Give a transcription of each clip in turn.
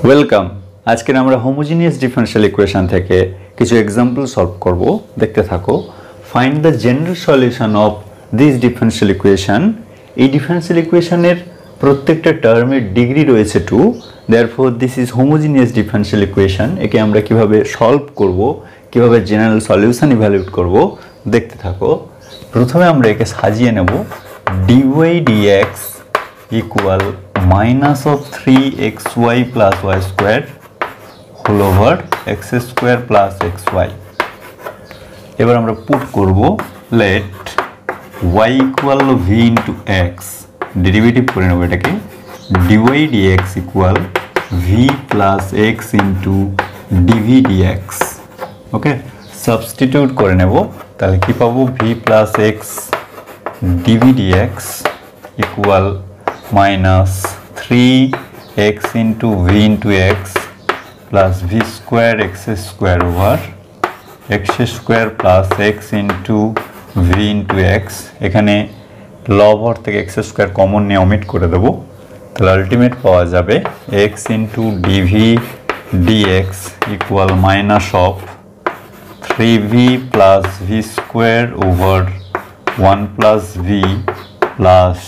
Welcome. আজকে আমরা homogeneous differential equation থেকে কিছু এক্সাম্পল সলভ করব। দেখতে থাকো। Find the general solution of this differential equation. এই ডিফারেনশিয়াল ইকুয়েশনের প্রত্যেকটা টার্মের ডিগ্রি রয়েছে 2, therefore this is homogeneous differential equation. একে আমরা কিভাবে সলভ করব, কিভাবে জেনারেল সলিউশন ইভ্যালুয়েট করব, দেখতে থাকো। প্রথমে আমরা একে সাজিয়ে নেব। dy dx equal minus of 3xy plus y square whole over x square plus xy। এবার আমরা পুট করব let y equal v into x, derivative করে নেব এটাকে, dy dx equal v plus x into dv dx। ওকে, substitute করে নেব, তাহলে কি পাবো, v plus x dv dx equal minus 3x into v into x plus v square x square over x square plus x into v into x। এখানে লবর থেকে x square common নিয়ে omit করে দেব, তাহলে আলটিমেট পাওয়া যাবে x into dv dx equal minus of 3v plus v square over 1 plus v plus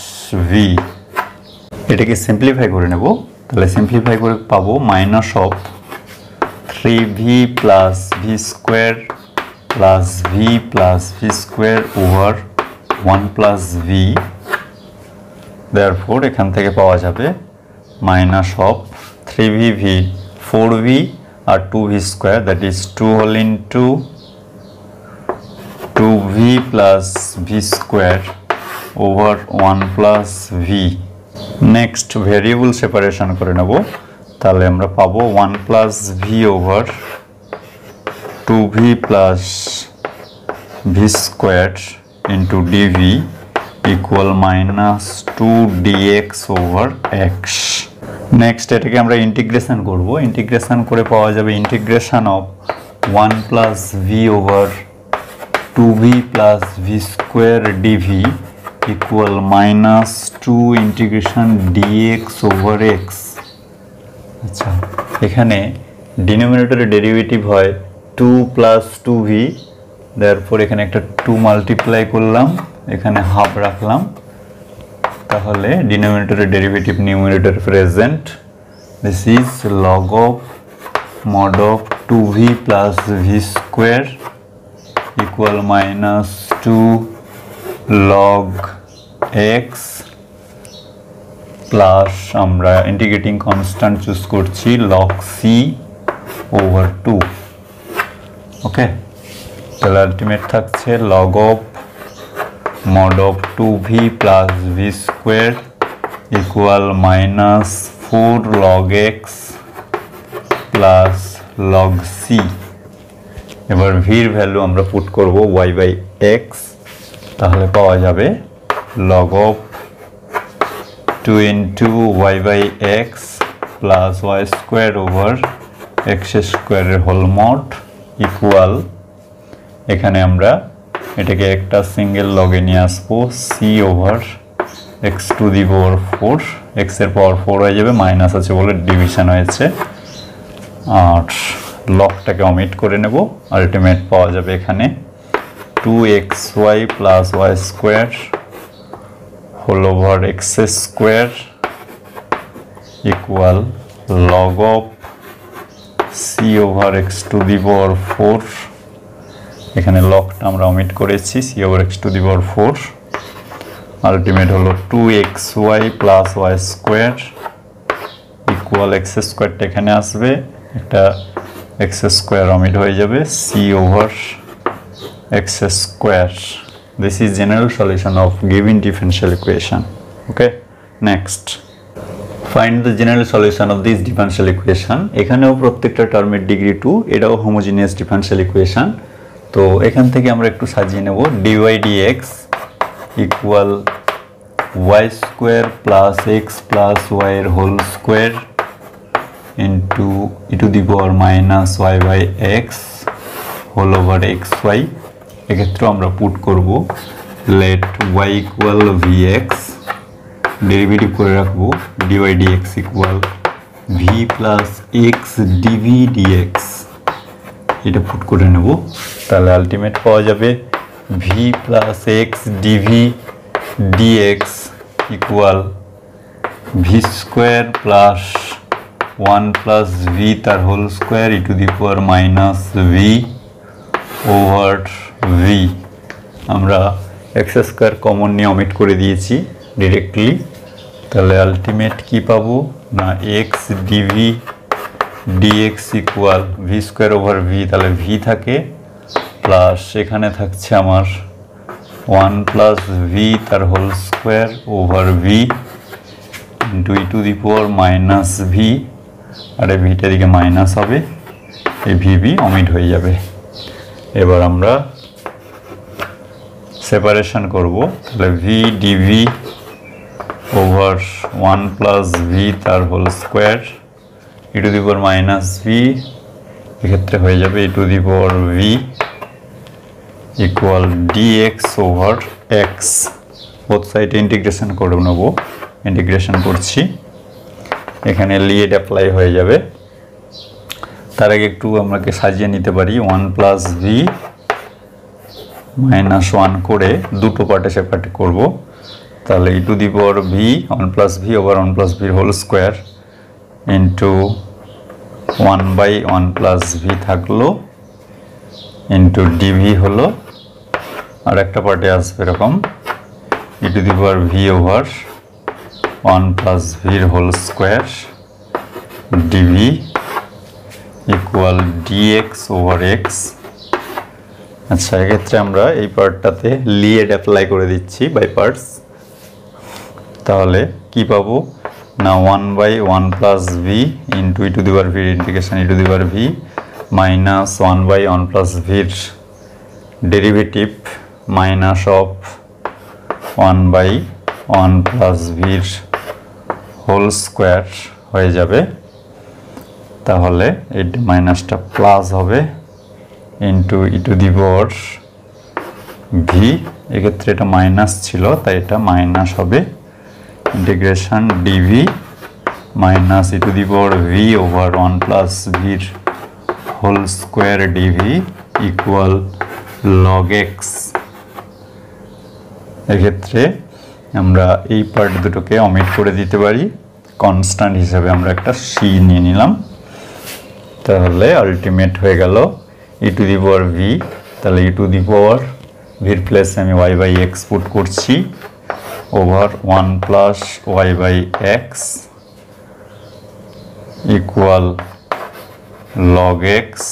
v। এটাকে simplify করে নেব, তাহলে সিম্পলিফাই করে পাবো minus of 3v plus v square plus v plus v square over 1 plus v. Therefore এখান থেকে পাওয়া যাবে minus of 3v v 4v আর 2v square, that is 2 whole into 2v plus v square over 1 plus v. Next variable separation করে নেব, তাহলে আমরা পাবো 1 plus v over 2v plus v square into DV equal minus 2 dx over x. Next এটাকে আমরা integration করব, integration করে পাওয়া যাবে integration of 1 plus v over 2v plus v square dv equal minus 2 integration dx over x। আচ্ছা, এখানে ডিনোমিনেটরের derivative হয় 2 plus 2v, therefore এখানে একটা 2 মাল্টিপ্লাই করলাম, এখানে হাফ রাখলাম, তাহলে ডিনোমিনেটরের derivative numerator present. This is log of mod of 2v plus v square equal minus 2 log x plus আমরা ইন্টিগ্রেটিং কনস্ট্যান্ট চুজ করছি log c ওভার 2। ওকে, তাহলে আলটিমেট থাকছে log of mod of 2v plus v square equal minus 4 log x plus log c। এবার ভির value আমরা put করব y by x, তাহলে পাওয়া যাবে log of 2 into y by x plus y square over x square এর whole mod equal, এখানে আমরা এটাকে একটা সিঙ্গেল লগে নিয়ে আসবো c over x to the power 4, x এর পাওয়ার 4 হয়ে যাবে, মাইনাস আছে বলে ডিভিশন হয়েছে, আর লগটাকে অমিট করে নেব। আলটিমেট পাওয়া যাবে এখানে 2xy plus y square whole over x square equal log of c over x to the power 4। এখানে লগটা আমরা অমিট করেছি, c over x to the power 4। Ultimate হলো 2xy plus y square equal x square এখানে আসবে, একটা x square omit হয়ে যাবে, c over x square। This is general solution of given differential equation. Okay, next find the general solution of this differential equation। এখানেও প্রত্যেকটা টার্মের degree 2, এটাও homogeneous differential equation. তো এখান থেকে আমরা একটু সাজিয়ে নেব। dy dx equal y square plus x plus y এর whole square into e to the power minus y by x whole over x y. এক্ষেত্রে আমরা পুট করব let y equal vx, derivative করে রাখবো dy dx equal v plus x d v d x, এটা put করে নেব। তাহলে আলটিমেট পাওয়া যাবে v plus x d v d x equal v square plus 1 plus v তার whole square e to the power minus v over v. আমরা x square common নিয়ে omit করে দিয়েছি ডিরেক্টলি। তাহলে আলটিমেট কি পাবো না x d v d x equal v square over v, তাহলে ভি থাকে প্লাস এখানে থাকছে আমার 1 প্লাস ভি তার whole square over v into e to the power minus v, আর এই ভিটা দিকে মাইনাস হবে, এই ভি অমিট হয়ে যাবে। এবার আমরা সেপারেশন করব। তাহলে v d v over 1 plus v তার whole square e to the power minus v, এক্ষেত্রে হয়ে যাবে e to the power v equal d x over x. Both সাইডে ইন্টিগ্রেশন করে নেব, ইন্টিগ্রেশন করছি, এখানে লিমিট অ্যাপ্লাই হয়ে যাবে। তার আগে একটু আমাকে সাজিয়ে নিতে পারি, 1 প্লাস ভি মাইনাস 1 করে দুটো পার্টে সেপারেট করব। তাহলে e to the power v 1 plus v over 1 plus ভির whole square into 1/1 plus v থাকলো ইন্টু ডিভি হলো, আর একটা পার্টে আসবে এরকম e to the power v over 1 plus ভির whole square d v equal d x over x. আচ্ছা, এক্ষেত্রে আমরা এই পার্টটাতে লিমিট অ্যাপ্লাই করে দিচ্ছি বাই পার্টস। তাহলে কি পাবো না 1/1 plus v into e to the power ভির integration e to the power v minus 1/1 plus ভির ডেরিভেটিভ মাইনাস অফ 1/1 প্লাস ভির হোল স্কোয়ার হয়ে যাবে। তাহলে এই মাইনাসটা প্লাস হবে into e to the power v, এক্ষেত্রে এটা মাইনাস ছিল তাই এটা মাইনাস হবে, integration d v minus e to the power v over 1 plus ভির whole square d v equal log x. এক্ষেত্রে আমরা এই পার্ট দুটোকে অমিট করে দিতে পারি, কনস্ট্যান্ট হিসাবে আমরা একটা সি নিয়ে নিলাম। তাহলে আলটিমেট হয়ে গেল ই টু দি পাওয়ার ভি। তাহলে ই টু দি পাওয়ার ভির প্লেসে আমি ওয়াই বাই এক্স পুট করছি over 1 plus y by x equal log x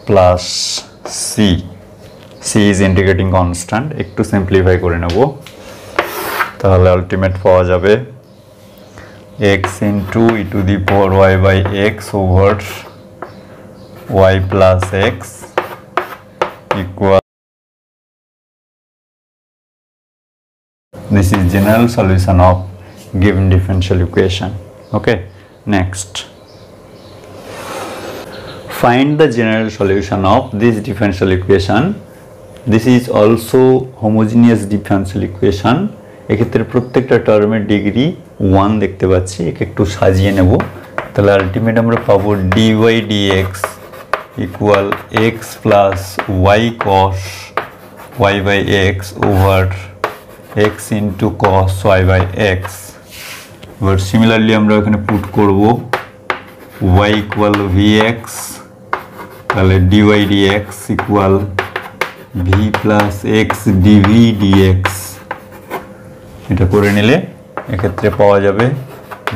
plus c. C is integrating constant, একটু সিম্পলিফাই করে নেব। তাহলে আলটিমেট পাওয়া যাবে x into e to the power y by x over y plus x equal, this is general solution of given differential equation. Okay, next find the general solution of this differential equation. This is also homogeneous differential equation. এক্ষেত্রে প্রত্যেকটা টার্মের degree 1 দেখতে পাচ্ছি, একে একটু সাজিয়ে নেব। তাহলে আলটিমেট আমরা পাবো dy dx equal x plus y cos y by x over x into cos y by x. এবার সিমিলারলি আমরা এখানে পুট করব ওয়াই ইকুয়াল ভি এক্স, তাহলে d y d x equal v plus x d v d x. এটা করে নিলে এক্ষেত্রে পাওয়া যাবে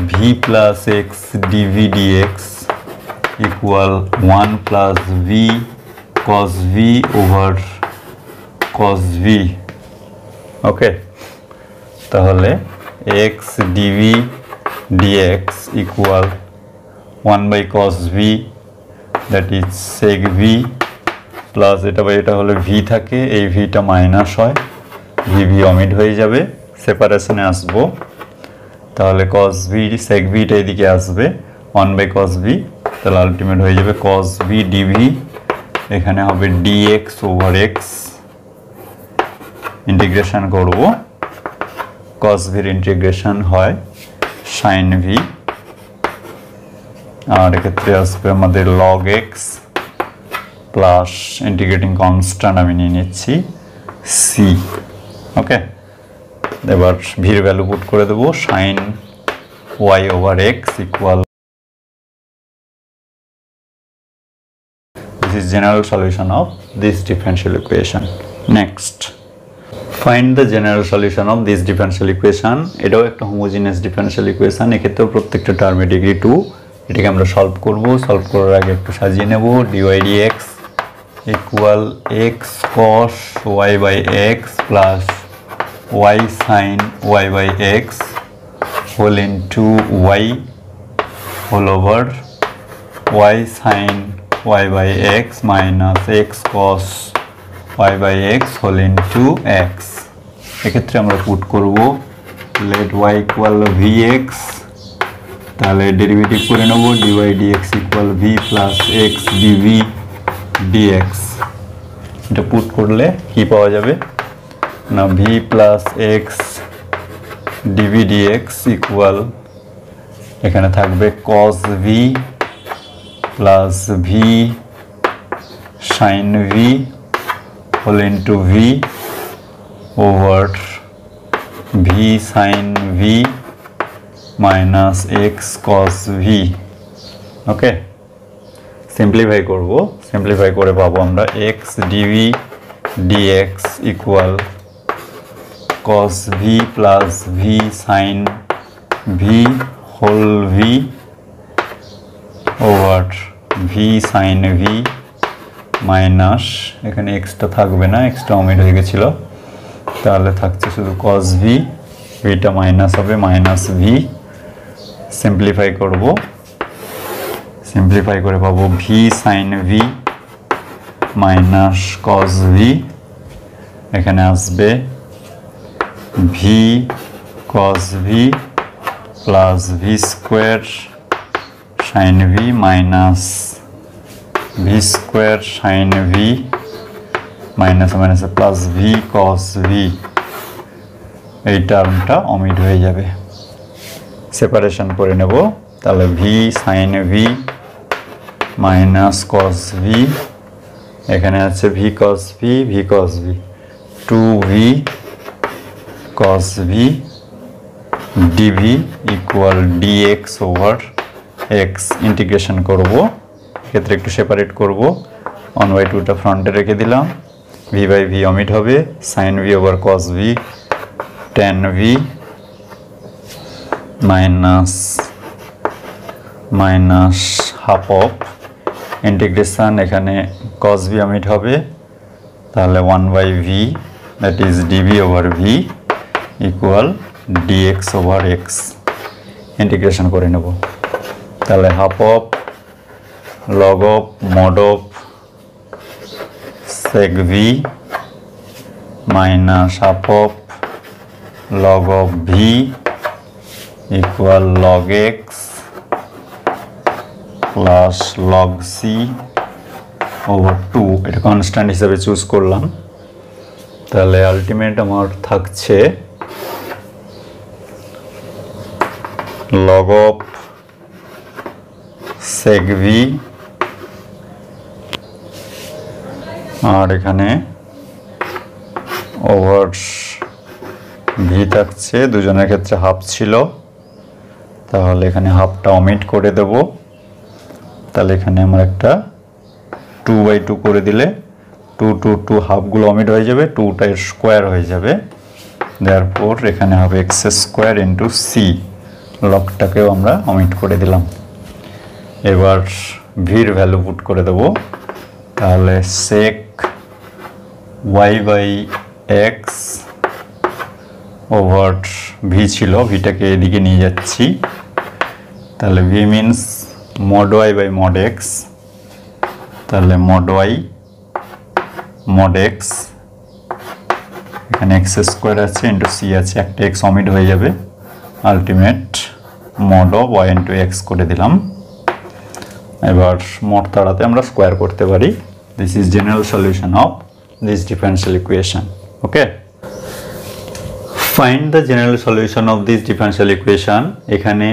v plus x d v d x equal 1 plus v cos v over cos v. Okay, তাহলে x d v d x equal 1 by cos v that is sec V plus এটা by এটা হলে ভি থাকে, এই ভিটা মাইনাস হয়, ভি অমিট হয়ে যাবে, সেপারেশনে আসবো। তাহলে কস ভি সেক ভিটা এদিকে আসবে 1 বাই কস ভি, তাহলে আলটিমেট হয়ে যাবে কস ভি ডিভি, এখানে হবে ডিএক্স ওভার এক্স, ইন্টিগ্রেশন করব, কস ভির ইন্টিগ্রেশন হয় সাইন ভি আর এক্ষেত্রে আসবে আমাদের log x plus integrating constant আমি নিয়ে নিচ্ছি c। ওকে, এবার ভির ভ্যালু পুট করে দেবো sin y over x equal, this is general solution of this differential equation. Next, find the general solution of this differential equation. এটাও একটা homogeneous differential equation, এক্ষেত্রে প্রত্যেকটা টার্মে ডিগ্রি 2। এটাকে আমরা সলভ করব। সলভ করার আগে একটু সাজিয়ে নেব। dy dx equal x cos y by x plus y sin y by x whole into y whole over y sin y by x minus x cos y by x whole into x। এক্ষেত্রে আমরা put করব let y equal vx, তাহলে derivative করে নেব dy dx equal v plus x dv dx। এটা put করলে কি পাওয়া যাবে না v plus x dv dx equal, এখানে থাকবে cos v plus v sin v whole into v over v sin v minus x cos v। ওকে, simplify করব। Simplify করে পাবো আমরা x dv dx equal cos v plus v sin v whole v over v sin v minus, এখানে extra থাকবে না, extra omit হয়ে গেছিল, তাহলে থাকছে শুধু cos v, ভিটা মাইনাস হবে মাইনাস v। সিম্পলিফাই করব, সিম্পলিফাই করে পাবো v sin v minus cos v, এখানে আসবে v cos v plus v square sin v minus v square sin v minus minus plus v cos v। এই টার্মটা omit হয়ে যাবে, separation করে নেব। তাহলে v sin v minus cos v, এখানে আছে v cos v, v cos v 2v cos v dv equal dx over x। Integration করব, ক্ষেত্রে একটু সেপারেট করব, 1/2টা ফ্রন্টে রেখে দিলাম, v বাই v অমিট হবে, sin v over cos v tan v minus minus half of integration, এখানে cos v omit হবে, তাহলে 1/v that is dv over v equal dx over x। Integration করে নেব, তাহলে half of log of mod of sec v minus half of log of v equal log x plus log c over 2। এটা constant হিসাবে choose করলাম, তাহলে ultimate আমার থাকছে log of sec v, আর এখানে ওভার ভি থাকছে, দুজনের ক্ষেত্রে হাফ ছিল, তাহলে এখানে হাফটা অমিট করে দেব। তাহলে এখানে আমার একটা 2/2 করে দিলে 2 হাফগুলো অমিট হয়ে যাবে, 2টা এর স্কোয়ার হয়ে যাবে, দেয়ারফর এখানে হবে x স্কোয়ার ইন্টু সি, লগটাকেও আমরা অমিট করে দিলাম। এবার ভির ভ্যালু পুট করে দেব, তাহলে sec y by x over v ছিল, ভিটাকে এদিকে নিয়ে যাচ্ছি, তাহলে v means mod y by mod x, তাহলে mod y mod x, এখানে x স্কোয়ার আছে ইন্টু সি আছে, একটা x অমিট হয়ে যাবে, ultimate mod of y into x করে দিলাম। এবার mod তাড়াতে আমরা স্কোয়ার করতে পারি। This is general solution of this differential equation. Okay, find the general solution of this differential equation. এখানে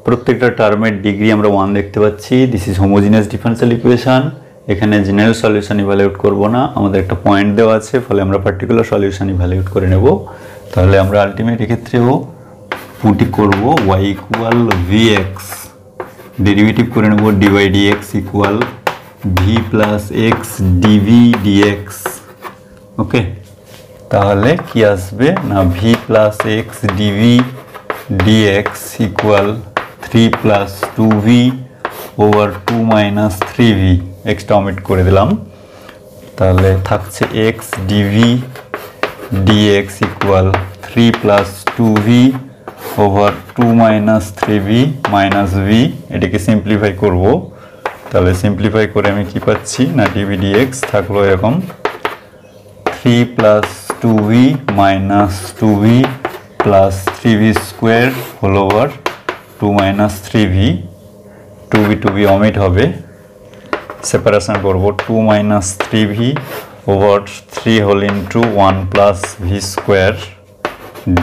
প্রত্যেকটা টার্মের ডিগ্রি আমরা 1 দেখতে পাচ্ছি। This is homogeneous differential equation. এখানে জেনারেল সলিউশন ইভ্যালুয়েট করব না, আমাদের একটা পয়েন্ট দেওয়া আছে, ফলে আমরা পার্টিকুলার সলিউশন ইভ্যালুয়েট করে নেব। তাহলে আমরা আলটিমেট ক্ষেত্রেও পুটি করব y ইকুয়াল vx, ডেরিভেটিভ করে নেব dy dx equal v plus x dv dx। ওকে, তাহলে কি আসবে না v plus x dv dx equal 3 প্লাস 2v over 2 minus 3v, extra omit করে দিলাম। তাহলে থাকছে x dv dx ইকুয়াল 3 প্লাস 2v over 2 minus 3v minus v। এটাকে সিম্পলিফাই করব। তাহলে সিম্পলিফাই করে আমি কি পাচ্ছি না dv dx থাকলো এরকম 3 প্লাস 2v minus 2v plus 3v square whole over 2 minus 3v, 2v omit হবে, সেপারেশন করব 2 minus 3v over 3 whole into 1 plus v square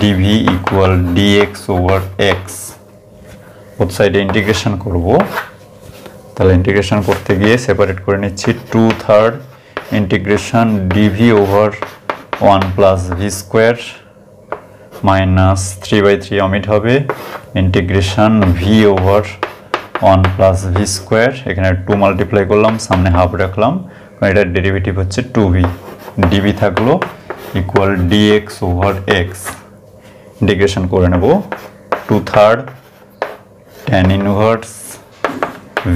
dv equal dx over x। Both সাইডে ইন্টিগ্রেশন করব। তাহলে ইন্টিগ্রেশন করতে গিয়ে সেপারেট করে নিচ্ছি 2/3 integration dv over 1 plus v square minus 3/3 omit হবে, integration v over 1 plus v square, এখানে 2 multiply করলাম, সামনে হাফ রাখলাম, এটার ডেরিভেটিভ হচ্ছে 2v, dv থাকলো equal dx over x। Integration করে নেব 2/3 tan inverse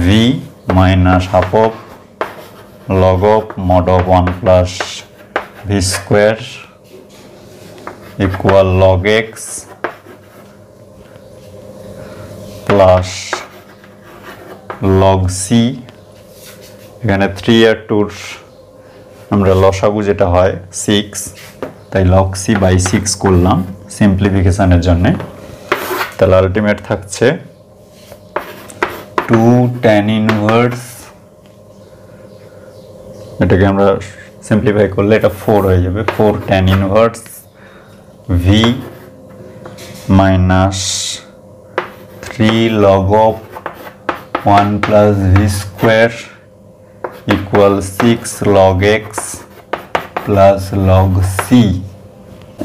v minus half of log of mod of 1 plus v square equal log x plus log c। এখানে 3 আর 2 আমরা লসাগু যেটা হয় 6, তাই log c বাই 6 করলাম সিম্পলিফিকেশনের জন্য। তাহলে আলটিমেট থাকছে 2 tan ইনভার্স, এটাকে আমরা সিম্পলিফাই করলে এটা 4 হয়ে যাবে, 4 tan inverse v minus 3 log of 1 plus v square equal 6 log x plus log c।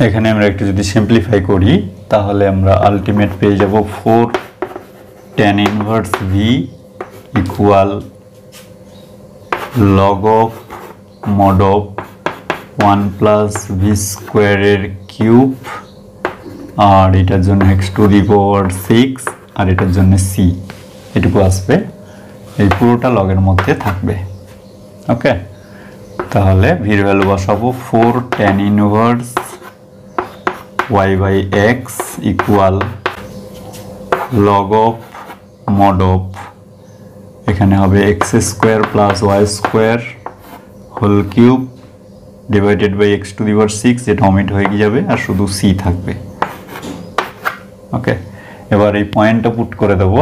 এখানে আমরা একটু যদি সিম্পলিফাই করি তাহলে আমরা আলটিমেট পেয়ে যাব 4 tan inverse v equal log of mod of 1 plus v স্কোয়ারের কিউব, আর এটার জন্য x টু দি পাওয়ার 6, আর এটার জন্য c, এটুকু আসবে, এই পুরোটা লগের মধ্যে থাকবে। ওকে, তাহলে ভির ভ্যালু বসাবো 4 tan inverse y by x equal log of mod of, এখানে হবে x square plus y square whole cube divided by x to the power 6, যেটা অমিট হয়ে যাবে আর শুধু c থাকবে। ওকে, এবার এই পয়েন্টটা পুট করে দেব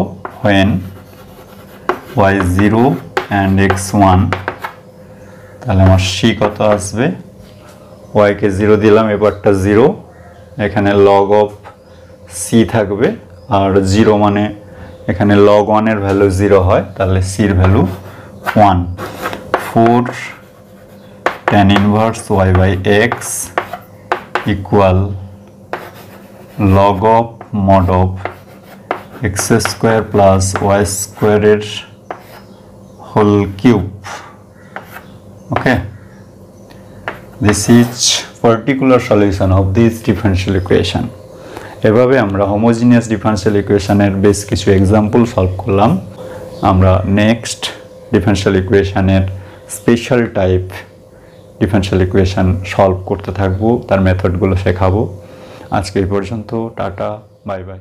when y 0 and x 1, তাহলে আমার c কত আসবে, y কে 0 দিলাম, এবারটা 0, এখানে log of c থাকবে, আর 0 মানে এখানে log 1 এর ভ্যালু 0 হয়, তাহলে c এর value 1। 4 tan inverse y by x equal log of mod of x square plus y স্কোয়ারের whole cube. Okay, this is particular solution of this differential equation. এভাবে আমরা হোমোজিনিয়াস ডিফারেনশিয়াল ইকুয়েশনের বেশ কিছু এক্সাম্পল সলভ করলাম। আমরা next differential ইকুয়েশনের special type differential equation solve করতে থাকবো, তার মেথডগুলো শেখাবো। আজকে এই পর্যন্ত, টাটা, বাই বাই।